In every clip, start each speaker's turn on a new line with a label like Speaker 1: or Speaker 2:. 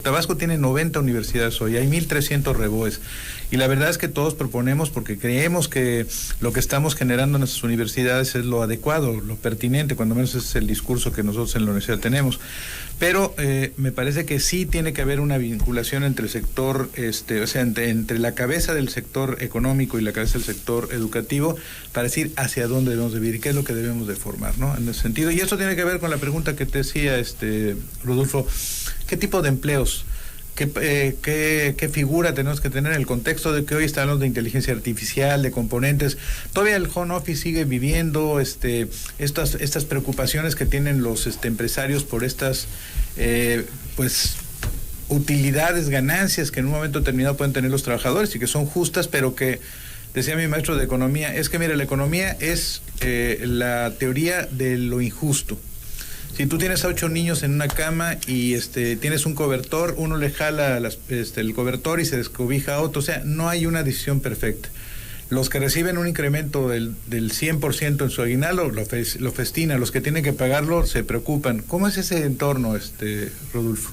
Speaker 1: Tabasco tiene 90 universidades hoy, hay 1,300 REBOEs, y la verdad es que todos proponemos, porque creemos que lo que estamos generando en nuestras universidades es lo adecuado, lo pertinente, cuando menos ese es el discurso que nosotros en la universidad tenemos, pero me parece que sí tiene que haber una vinculación entre el sector, o sea, entre la cabeza del sector económico y la cabeza del sector educativo, para decir hacia dónde debemos de vivir y qué es lo que debemos de formar, ¿no? En ese sentido, y esto tiene que ver con la pregunta que te decía, Rodolfo, ¿qué tipo de empleos? ¿Qué figura tenemos que tener en el contexto de que hoy estamos de inteligencia artificial, de componentes? Todavía el home office sigue viviendo estas preocupaciones que tienen los empresarios por estas utilidades, ganancias que en un momento determinado pueden tener los trabajadores y que son justas, pero que, decía mi maestro de economía, es que mira, la economía es la teoría de lo injusto. Si tú tienes a 8 niños en una cama y tienes un cobertor, uno le jala el cobertor y se descobija a otro, o sea, no hay una decisión perfecta. Los que reciben un incremento del 100% en su aguinaldo lo festinan, los que tienen que pagarlo se preocupan. ¿Cómo es ese entorno, Rodolfo?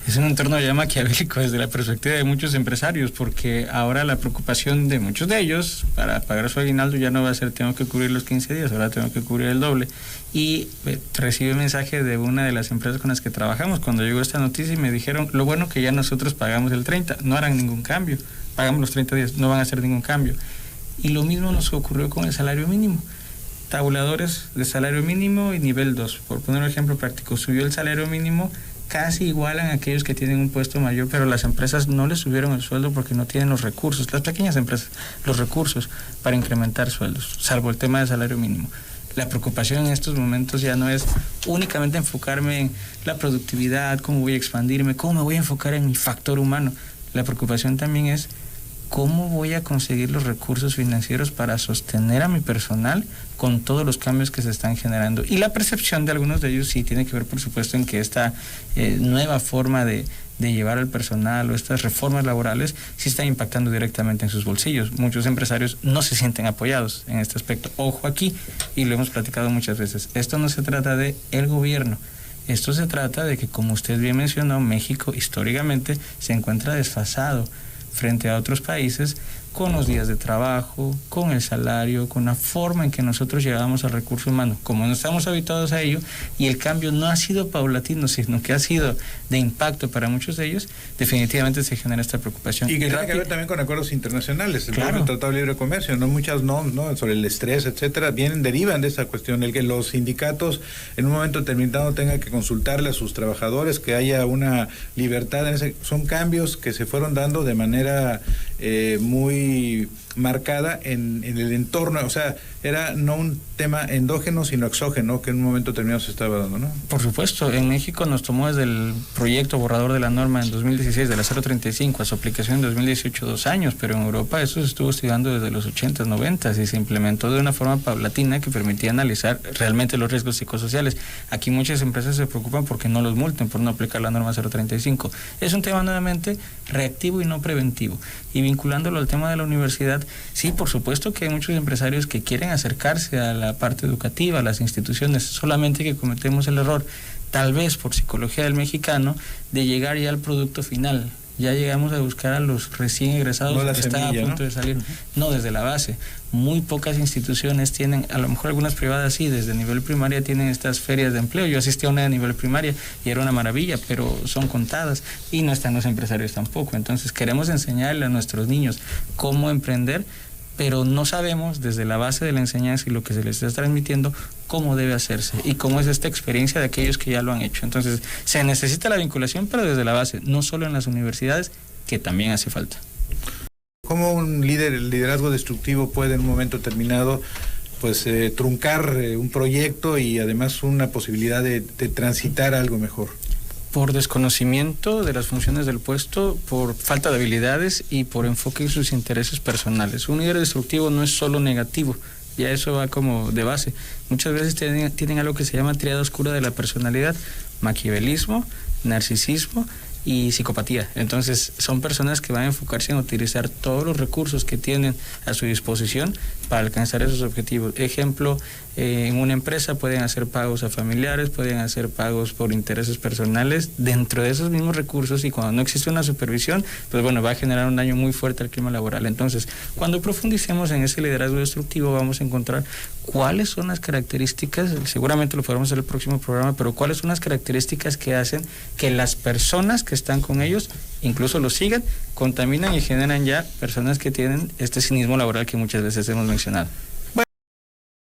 Speaker 2: Es un entorno ya maquiavélico desde la perspectiva de muchos empresarios, porque ahora la preocupación de muchos de ellos para pagar su aguinaldo ya no va a ser tengo que cubrir los 15 días, ahora tengo que cubrir el doble. Y recibí un mensaje de una de las empresas con las que trabajamos cuando llegó esta noticia y me dijeron, lo bueno que ya nosotros pagamos el 30, no harán ningún cambio, pagamos los 30 días, no van a hacer ningún cambio. Y lo mismo nos ocurrió con el salario mínimo. Tabuladores de salario mínimo y nivel 2, por poner un ejemplo práctico, subió el salario mínimo, casi igualan a aquellos que tienen un puesto mayor, pero las empresas no les subieron el sueldo porque no tienen los recursos, las pequeñas empresas, los recursos para incrementar sueldos, salvo el tema del salario mínimo. La preocupación en estos momentos ya no es únicamente enfocarme en la productividad, cómo voy a expandirme, cómo me voy a enfocar en mi factor humano. La preocupación también es cómo voy a conseguir los recursos financieros para sostener a mi personal con todos los cambios que se están generando. Y la percepción de algunos de ellos sí tiene que ver, por supuesto, en que esta nueva forma de llevar al personal o estas reformas laborales sí están impactando directamente en sus bolsillos. Muchos empresarios no se sienten apoyados en este aspecto. Ojo aquí, y lo hemos platicado muchas veces, esto no se trata de el gobierno. Esto se trata de que, como usted bien mencionó, México históricamente se encuentra desfasado frente a otros países con los días de trabajo, con el salario, con la forma en que nosotros llegamos al recurso humano, como no estamos habituados a ello, y el cambio no ha sido paulatino, sino que ha sido de impacto para muchos de ellos, definitivamente se genera esta preocupación.
Speaker 1: Y que tiene que ver también con acuerdos internacionales, el
Speaker 2: claro.
Speaker 1: Tratado de Libre Comercio, no muchas no sobre el estrés, etcétera, derivan de esa cuestión, el que los sindicatos en un momento determinado tengan que consultarle a sus trabajadores, que haya una libertad, son cambios que se fueron dando de manera muy marcada en el entorno, o sea, era no un tema endógeno, sino exógeno, que en un momento determinado se estaba dando, ¿no?
Speaker 2: Por supuesto, en México nos tomó desde el proyecto borrador de la norma en 2016, de la 035, a su aplicación en 2018, 2 años, pero en Europa eso se estuvo estudiando desde los 80s, 90s, y se implementó de una forma paulatina que permitía analizar realmente los riesgos psicosociales. Aquí muchas empresas se preocupan porque no los multen por no aplicar la norma 035. Es un tema nuevamente reactivo y no preventivo. Y vinculándolo al tema de la universidad, sí, por supuesto que hay muchos empresarios que quieren acercarse a la parte educativa, a las instituciones, solamente que cometemos el error, tal vez por psicología del mexicano, de llegar ya al producto final. Ya llegamos a buscar a los recién egresados que están a punto de salir, no desde la base. Muy pocas instituciones tienen, a lo mejor algunas privadas sí, desde nivel primaria tienen estas ferias de empleo. Yo asistí a una de nivel primaria y era una maravilla, pero son contadas y no están los empresarios tampoco. Entonces queremos enseñarle a nuestros niños cómo emprender, pero no sabemos desde la base de la enseñanza y lo que se les está transmitiendo cómo debe hacerse y cómo es esta experiencia de aquellos que ya lo han hecho. Entonces se necesita la vinculación, pero desde la base, no solo en las universidades, que también hace falta.
Speaker 1: ¿Cómo un el liderazgo destructivo puede en un momento determinado truncar un proyecto y además una posibilidad de transitar a algo mejor?
Speaker 2: Por desconocimiento de las funciones del puesto, por falta de habilidades y por enfoque en sus intereses personales. Un líder destructivo no es solo negativo, ya eso va como de base. Muchas veces tienen algo que se llama triada oscura de la personalidad: maquiavelismo, narcisismo y psicopatía. Entonces, son personas que van a enfocarse en utilizar todos los recursos que tienen a su disposición para alcanzar esos objetivos. Ejemplo, en una empresa pueden hacer pagos a familiares, pueden hacer pagos por intereses personales dentro de esos mismos recursos, y cuando no existe una supervisión, pues bueno, va a generar un daño muy fuerte al clima laboral. Entonces, cuando profundicemos en ese liderazgo destructivo, vamos a encontrar cuáles son las características, seguramente lo podremos hacer en el próximo programa, pero cuáles son las características que hacen que las personas que están con ellos incluso los sigan, contaminan y generan ya personas que tienen este cinismo laboral que muchas veces hemos mencionado.